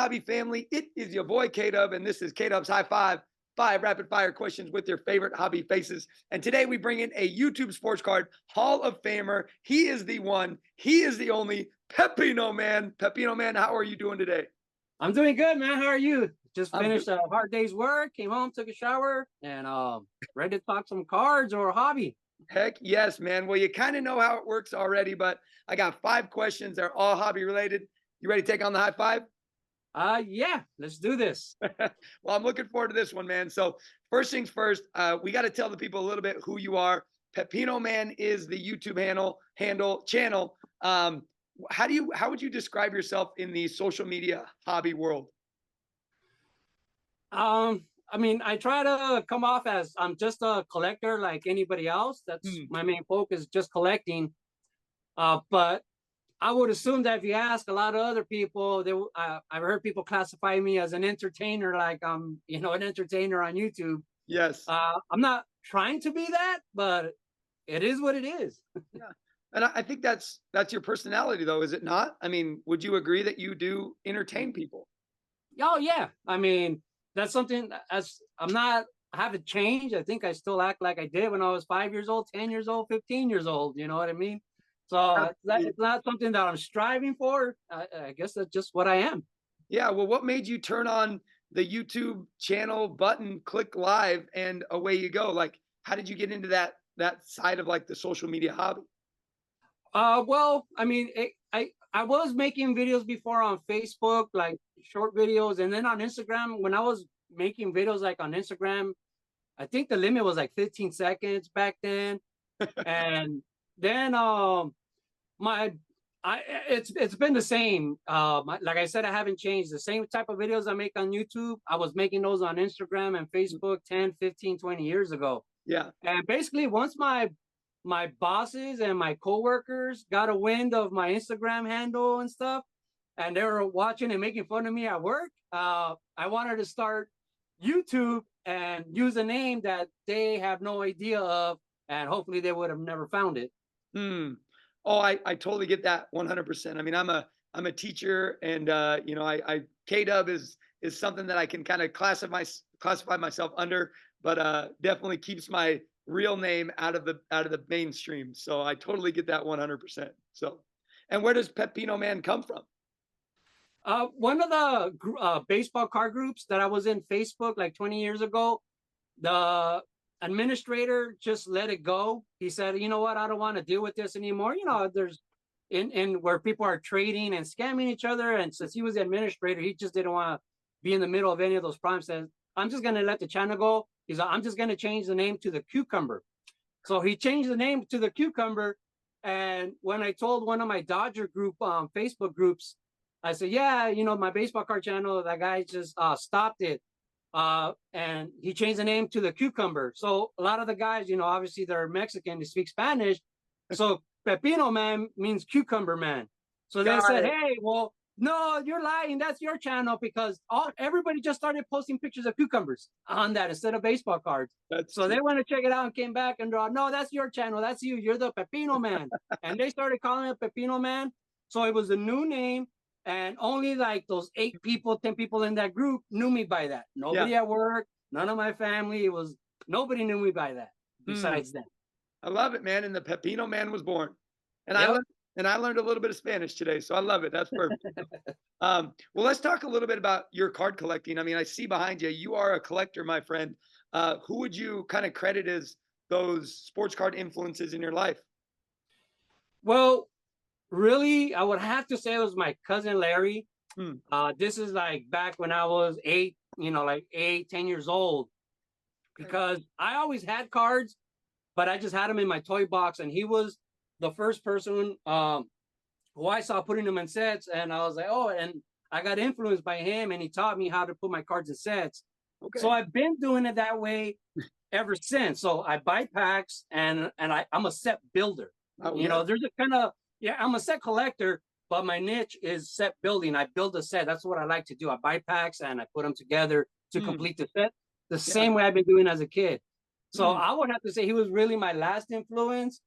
hobby family? It is your boy K-Dub, and this is K-Dub's High Five. 5 rapid fire questions with your favorite hobby faces. And today we bring in a YouTube Sports Card Hall of Famer. He is the one, he is the only Pepino Man. Pepino Man, how are you doing today? I'm doing good, man. How are you? Just I'm finished a hard day's work, came home, took a shower, and ready to talk some cards or a hobby. Heck yes, man. Well, you kind of know how it works already, but I got 5 questions. They're all hobby related. You ready to take on the high five? Yeah, let's do this. Well, I'm looking forward to this one, man. So first things first, we got to tell the people a little bit who you are. Pepino Man is the YouTube channel. How would you describe yourself in the social media hobby world? I mean, I try to come off as I'm just a collector like anybody else. That's my main focus, just collecting. But I would assume that if you ask a lot of other people, I've heard people classify me as an entertainer, like I'm, an entertainer on YouTube. Yes. I'm not trying to be that, but it is what it is. Yeah. And I think that's your personality, though, is it not? I mean, would you agree that you do entertain people? Oh yeah, I mean that's something as I haven't changed. I think I still act like I did when I was 5 years old, 10 years old, 15 years old. You know what I mean? So it's not something that I'm striving for. I guess that's just what I am. Yeah. Well, what made you turn on the YouTube channel button, click live, and away you go? Like, how did you get into that side of like the social media hobby? Well, I mean, I was making videos before on Facebook, like short videos, and then on Instagram. When I was making videos like on Instagram, I think the limit was like 15 seconds back then, and then it's been the same. Like I said, I haven't changed. The same type of videos I make on YouTube, I was making those on Instagram and Facebook 10, 15, 20 years ago. Yeah. And basically, once my bosses and my coworkers got a wind of my Instagram handle and stuff, and they were watching and making fun of me at work, I wanted to start YouTube and use a name that they have no idea of, and hopefully they would have never found it. Oh, I totally get that 100%. I mean, I'm a teacher, and I K-Dub is something that I can kind of classify myself under, but definitely keeps my real name out of the mainstream. So I totally get that 100%. So, and where does Pepino Man come from? One of the baseball card groups that I was in Facebook like 20 years ago, the administrator just let it go. He said, you know what, I don't want to deal with this anymore. There's in where people are trading and scamming each other. And since he was the administrator, he just didn't want to be in the middle of any of those problems. Says, I'm just going to let the channel go. He's like, I'm just going to change the name to the Cucumber. So he changed the name to the Cucumber. And when I told one of my Dodger group Facebook groups, I said, yeah, my baseball card channel, that guy just stopped it. And he changed the name to the Cucumber. So a lot of the guys, obviously they're Mexican, they speak Spanish. So Pepino Man means Cucumber Man. So they said, hey, well, no, you're lying. That's your channel, because everybody just started posting pictures of cucumbers on that instead of baseball cards. So they went to check it out and came back and no, that's your channel. That's you. You're the Pepino Man. And they started calling it Pepino Man. So it was a new name. And only like those 8 people, 10 people in that group knew me by that. Nobody at work, none of my family. Nobody knew me by that besides them. I love it, man. And the Pepino Man was born. And I learned a little bit of Spanish today, so I love it. That's perfect. Well, let's talk a little bit about your card collecting. I mean, I see behind you, you are a collector, my friend. Who would you kind of credit as those sports card influences in your life? Well, really, I would have to say it was my cousin Larry. This is like back when I was 8, like 8, 10 years old, because I always had cards, but I just had them in my toy box, and he was the first person who I saw putting them in sets, and I was like, oh, and I got influenced by him, and he taught me how to put my cards in sets. Okay. So I've been doing it that way ever since. So I buy packs, and I'm a set builder. There's a kind of, I'm a set collector, but my niche is set building. I build a set. That's what I like to do. I buy packs and I put them together to complete the set, the same way I've been doing as a kid. So I would have to say he was really my last influence,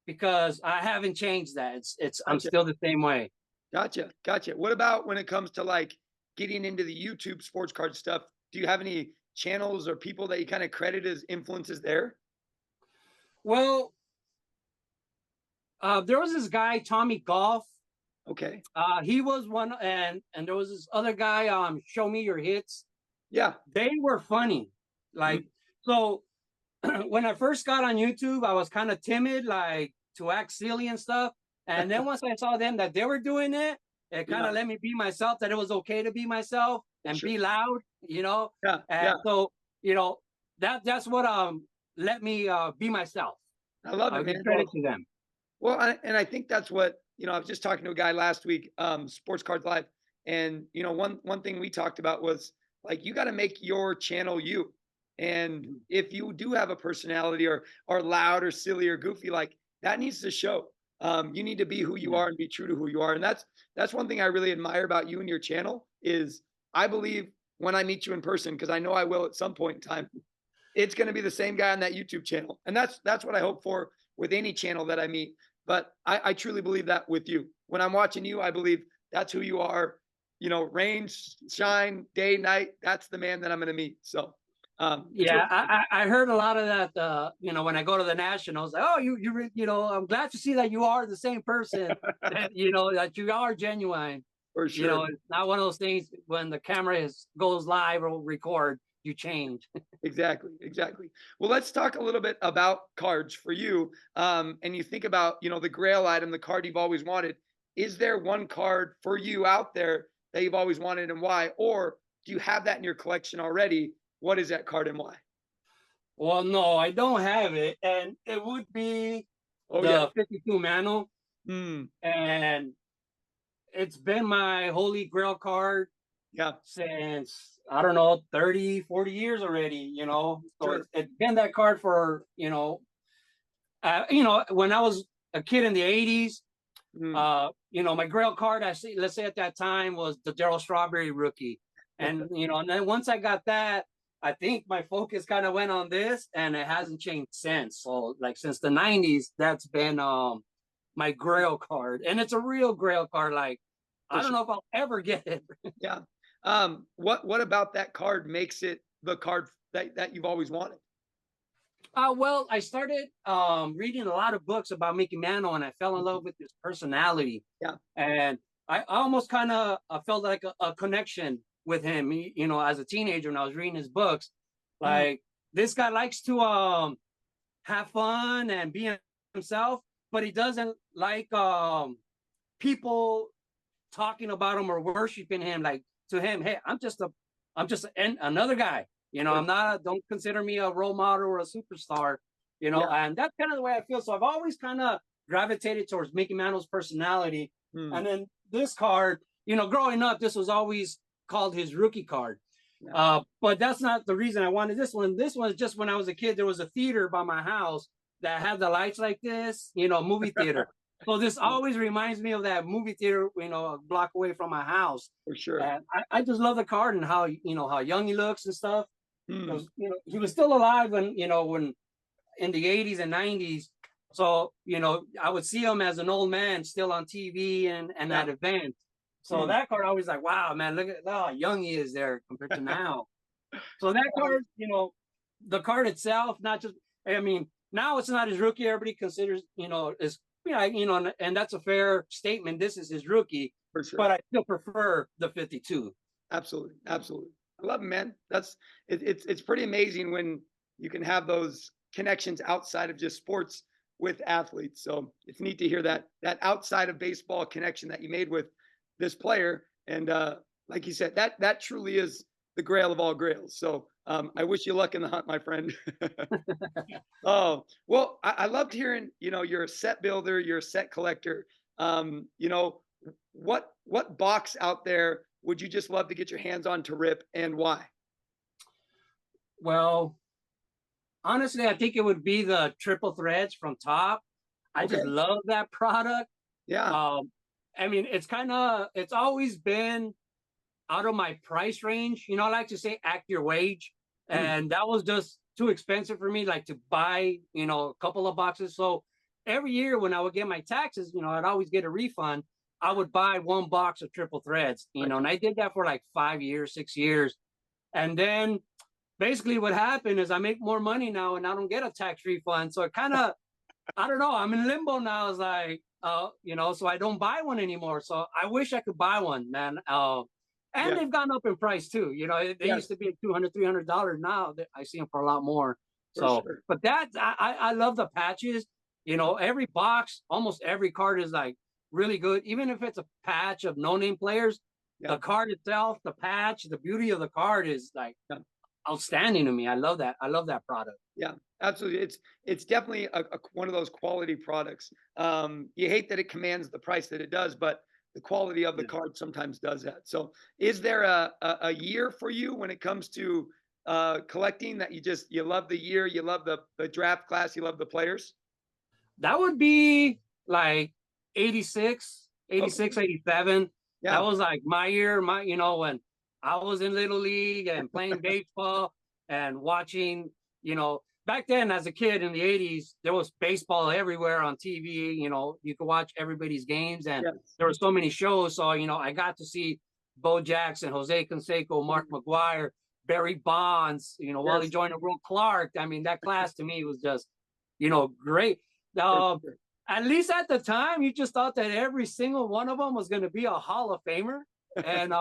because I haven't changed that. I'm still the same way. Gotcha. What about when it comes to like getting into the YouTube sports card stuff, do you have any channels or people that you kind of credit as influences there? Well, there was this guy, Tommy Golf. Okay. He was one, and there was this other guy, Show Me Your Hits. Yeah. They were funny. Mhm. Like, so when I first got on YouTube, I was kind of timid, like to act silly and stuff. And then once I saw them that they were doing it, it kind Yeah. of let me be myself, that it was okay to be myself and Sure. be loud, you know. Yeah. And Yeah. so, you know, that's what let me be myself. I love I'll it, give man. credit to them. Well, and I think that's what, I was just talking to a guy last week, Sports Cards Live, and one thing we talked about was like you got to make your channel you. And if you do have a personality or loud or silly or goofy, like that needs to show. You need to be who you Yeah. are and be true to who you are. And that's one thing I really admire about you and your channel is I believe when I meet you in person, because I know I will at some point in time, it's going to be the same guy on that YouTube channel. And that's what I hope for with any channel that I meet. But I truly believe that with you. When I'm watching you, I believe that's who you are. Rain, shine, day, night. That's the man that I'm going to meet. So, it's Yeah, I heard a lot of that. When I go to the nationals, like, oh, I'm glad to see that you are the same person. That that you are genuine. for sure. It's not one of those things when the camera goes live or record, you change. Exactly, exactly. Well, let's talk a little bit about cards for you. And you think about, the grail item, the card you've always wanted. Is there one card for you out there that you've always wanted and why? Or do you have that in your collection already? What is that card and why? Well, no, I don't have it, and it would be Oh, yeah. the 52 Mano, Mm, and it's been my holy grail card yeah, since I don't know 30, 40 years already. So sure. it's been that card for when I was a kid in the 80s. Mm, My grail card, let's say at that time, was the Daryl Strawberry rookie. And and then once I got that, I think my focus kind of went on this, and it hasn't changed since. So like since the 90s, that's been my grail card. And it's a real grail card. Like for I don't sure. know if I'll ever get it. Yeah. What about that card makes it the card that you've always wanted? Well, I started reading a lot of books about Mickey Mantle, and I fell in Mhm. love with his personality. Yeah. And I almost kind of felt like a connection with him. As a teenager when I was reading his books, Mm, like this guy likes to have fun and be himself, but he doesn't like people talking about him or worshiping him. Like to him, hey, another guy. for I'm not. Don't consider me a role model or a superstar. Yeah. And that's kind of the way I feel. So I've always kind of gravitated towards Mickey Mantle's personality. Mm, And then this card, growing up, this was always called his rookie card. yeah. But that's not the reason I wanted this one. This one is just when I was a kid, there was a theater by my house that had the lights like this, movie theater. So this always reminds me of that movie theater, a block away from my house. For sure. And I just love the card and how young he looks and stuff. Mm, Because he was still alive when in the 80s and 90s. So I would see him as an old man still on TV and yeah. at events. So Mm. that card, I was like, wow, man, look at how young he is there compared to now. So that card, the card itself, not just, I mean, now it's not his rookie. Everybody considers, is, and that's a fair statement. This is his rookie, For sure. but I still prefer the 52. Absolutely. Absolutely. I love it, man. It's pretty amazing when you can have those connections outside of just sports with athletes. So it's neat to hear that outside of baseball connection that you made with this player. And like you said, that truly is the grail of all grails. So I wish you luck in the hunt, my friend. Oh, well, I loved hearing, you're a set builder, you're a set collector. What box out there would you just love to get your hands on to rip and why? Well, honestly, I think it would be the triple threads from Top. I Okay. just love that product. Yeah. I mean, it's always been out of my price range. I like to say act your wage. Mm, And that was just too expensive for me, like to buy, a couple of boxes. So every year when I would get my taxes, I'd always get a refund. I would buy one box of triple threads, you Right. know, and I did that for like 5 years, 6 years. And then basically what happened is I make more money now and I don't get a tax refund. So it kind of, I don't know, I'm in limbo now. It's like, you know, so I don't buy one anymore. So I wish I could buy one, man. And Yeah. they've gone up in price too. You know, they used to Yes, be at $200, $300. Now I see them for a lot more. for So, sure. but that, I love the patches. You know, every box, almost every card is like really good. Even if it's a patch of no name players, Yeah. the card itself, the patch, the beauty of the card is like Yeah. outstanding to me. I love that. I love that product. Yeah, absolutely. It's definitely one of those quality products. You hate that it commands the price that it does, but the quality of the Yeah. card sometimes does that. So, is there a year for you when it comes to collecting that you love the year, you love the draft class, you love the players? That would be like 86, Okay, 86, 87. That yeah, was like my year, you know, when I was in Little League and playing baseball and watching, you know, back then as a kid in the 80s, there was baseball everywhere on TV. You know, you could watch everybody's games and yes, there were so many shows. So, you know, I got to see Bo Jackson, Jose Canseco, Mark mm, McGuire, Barry Bonds, you know, Wally yes, Joyner, Will Clark. I mean, that class to me was just, you know, great. for uh, sure. at least at the time, you just thought that every single one of them was going to be a Hall of Famer. And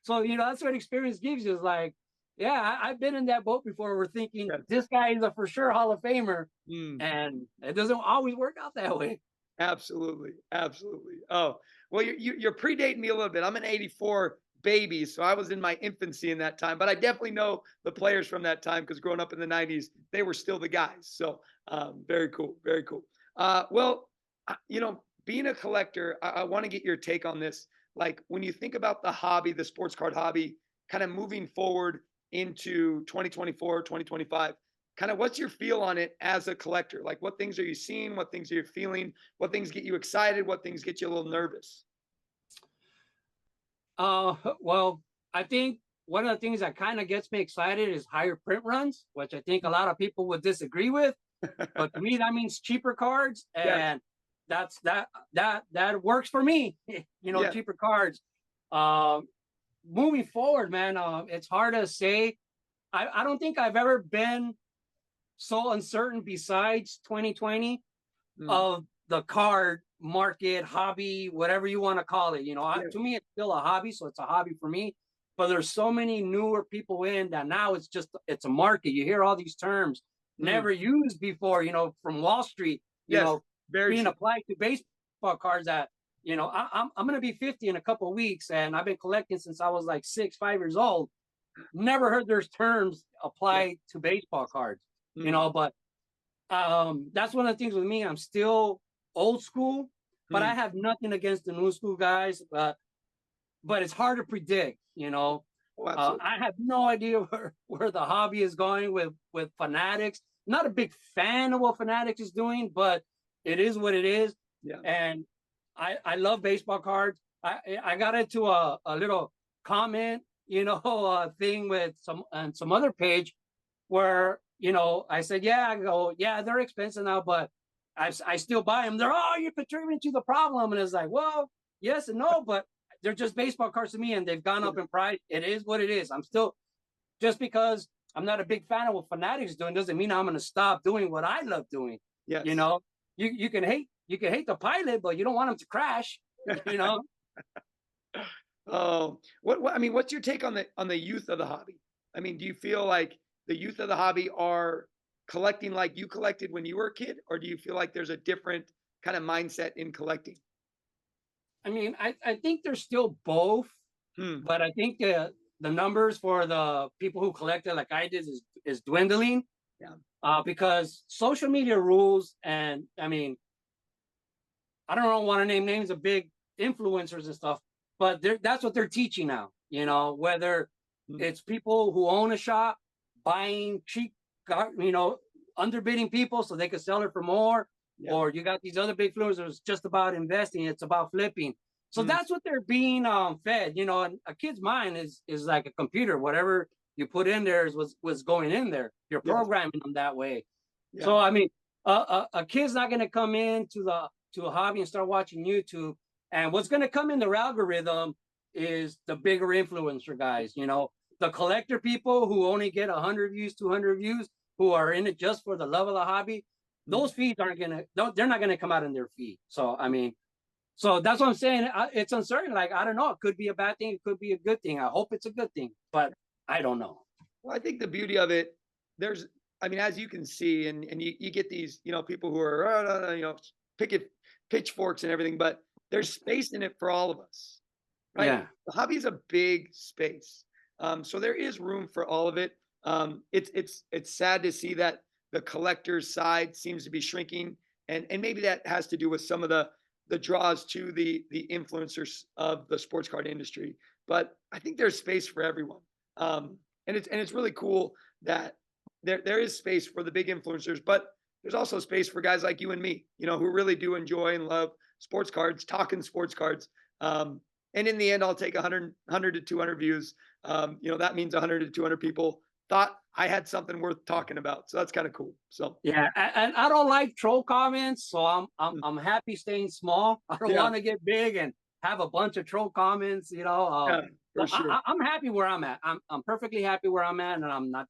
so, you know, that's what experience gives you is like, yeah, I've been in that boat before. We're thinking Yes. this guy is a for sure Hall of Famer. Mm. And it doesn't always work out that way. Absolutely, absolutely. Oh, well, you're predating me a little bit. I'm an '84 baby, so I was in my infancy in that time. But I definitely know the players from that time because growing up in the '90s, they were still the guys. So very cool, very cool. Well, being a collector, I want to get your take on this. Like when you think about the hobby, the sports card hobby, kind of moving forward into 2024, 2025, kind of what's your feel on it as a collector? Like what things are you seeing? What things are you feeling? What things get you excited? What things get you a little nervous? Well, I think one of the things that kind of gets me excited is higher print runs, which I think a lot of people would disagree with. But to me, that means cheaper cards, Yes, and that works for me. You know, yeah, cheaper cards. Um, Moving forward, man, it's hard to say. I don't think I've ever been so uncertain besides 2020 mm, of the card market, hobby, whatever you want to call it. You know, yeah, to me, it's still a hobby, so it's a hobby for me. But there's so many newer people in that now it's a market. You hear all these terms mm, never used before, you know, from Wall Street, you yes, know, very being true. applied to baseball cards that, you know, I'm gonna be 50 in a couple of weeks, and I've been collecting since I was like 6, 5 years old. Never heard there's terms Yeah, applied to baseball cards, you mm, know, but that's one of the things with me. I'm still old school, but I mm, have nothing against the new school guys. But it's hard to predict. You know, oh, absolutely. I have no idea where the hobby is going with Fanatics. Not a big fan of what Fanatics is doing, but it is what it is. Yeah, And I love baseball cards. I got into a little comment, you know, thing with some other page where, you know, I said, yeah, I go, yeah, they're expensive now, but I still buy them. They're, oh, you're contributing to the problem. And it's like, well, yes and no, but they're just baseball cards to me and they've gone yeah, up in price. It is what it is. I'm still, just because I'm not a big fan of what Fanatics is doing doesn't mean I'm going to stop doing what I love doing. You yes. know, you can hate the pilot, but you don't want him to crash, you know? Oh, I mean, what's your take on the youth of the hobby? I mean, do you feel like the youth of the hobby are collecting like you collected when you were a kid, or do you feel like there's a different kind of mindset in collecting? I mean, I think they're still both, Hmm. but I think the numbers for the people who collected like I did is dwindling Yeah. because social media rules, and I mean, I don't want to name names of big influencers and stuff, but that's what they're teaching now. You know, whether Mm, it's people who own a shop buying cheap, you know, underbidding people so they could sell it for more, yeah. or you got these other big influencers just about investing. It's about flipping. So Mm, that's what they're being fed. You know, and a kid's mind is like a computer. Whatever you put in there is was going in there. You're yes. programming them that way. Yeah. So I mean, a kid's not going to come into a hobby and start watching YouTube And what's going to come in their algorithm is the bigger influencer guys, the collector people who only get 100 views, 200 views, who are in it just for the love of the hobby. Those feeds aren't going to, they're not going to come out in their feed. So, I mean, so that's what I'm saying. It's uncertain. Like, I don't know. It could be a bad thing. It could be a good thing. I hope it's a good thing, but I don't know. Well, I think the beauty of it, there's, I mean, as you can see, and you get these, people who are, picking pitchforks and everything, but there's space in it for all of us, right? Yeah. The hobby is a big space. So there is room for all of it. It's sad to see that the collector's side seems to be shrinking, and maybe that has to do with some of the draws to the influencers of the sports card industry. But I think there's space for everyone. And it's really cool that there is space for the big influencers, but there's also space for guys like you and me, who really do enjoy and love sports cards, talking sports cards. And in the end, I'll take 100 to 200 views. That means 100 to 200 people thought I had something worth talking about. So that's kind of cool. So yeah, and I don't like troll comments, so I'm happy staying small. I don't want to get big and have a bunch of troll comments. yeah, for sure. I'm happy where I'm at. I'm perfectly happy where I'm at, and I'm not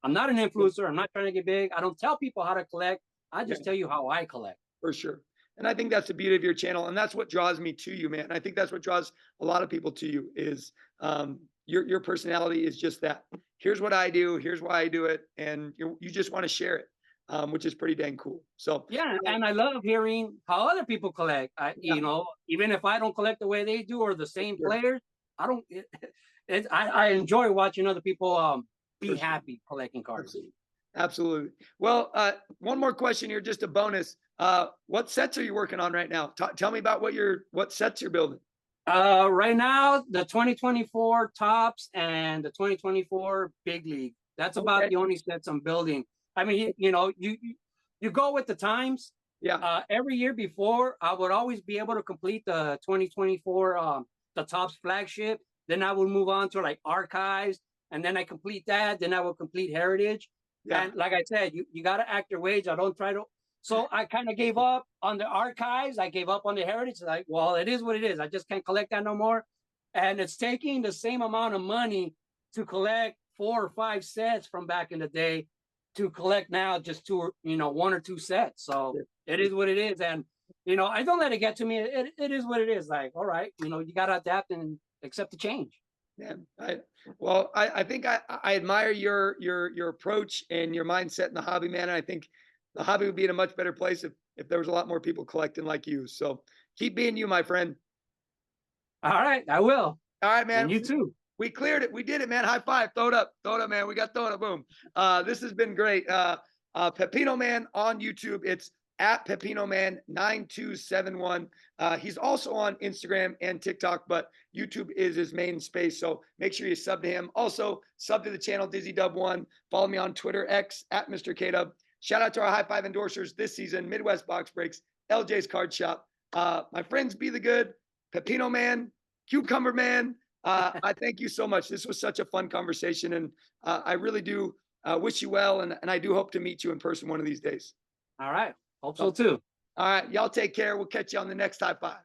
I'm not an influencer. I'm not trying to get big. I don't tell people how to collect. I just tell you how I collect. For sure. And I think that's the beauty of your channel. And that's what draws me to you, man. I think that's what draws a lot of people to you is your personality is just that. Here's what I do. Here's why I do it. And you just want to share it, which is pretty dang cool. So yeah, and I love hearing how other people collect. Even if I don't collect the way they do or the same players, I don't. I enjoy watching other people be happy collecting cards. Absolutely. Well, one more question here, just a bonus. What sets are you working on right now? Tell me about what sets you're building. Right now, the 2024 Tops and the 2024 Big League. That's about the only sets I'm building. I mean, you go with the times. Yeah. Every year before, I would always be able to complete the 2024 the Tops flagship. Then I would move on to like archives, and then I complete that. Then I will complete heritage. Yeah. And like I said, you got to act your wage. I don't try to. So I kind of gave up on the archives. I gave up on the heritage. Like, well, it is what it is. I just can't collect that no more. And it's taking the same amount of money to collect 4 or 5 sets from back in the day to collect now just 1 or 2 sets. So it is what it is. And, I don't let it get to me. It is what it is. Like, all right, you got to adapt and accept the change. Yeah. I think I admire your approach and your mindset in the hobby, man. And I think the hobby would be in a much better place if there was a lot more people collecting like you. So keep being you, my friend. All right, I will. All right, man. And you too. We cleared it. We did it, man. High five. Throw it up, man. We got throw it up. Boom. This has been great. Pepino Man on YouTube. It's at Pepino Man 9271. He's also on Instagram and TikTok, but YouTube is his main space. So make sure you sub to him. Also, sub to the channel Dizzy Dub 1. Follow me on Twitter, X at Mr. K-Dub. Shout out to our high five endorsers this season: Midwest Box Breaks, LJ's Card Shop. My friends, be the good, Pepino Man, Cucumber Man. I thank you so much. This was such a fun conversation, and I really do wish you well, and I do hope to meet you in person one of these days. All right. Hope so too. All right. Y'all take care. We'll catch you on the next high five.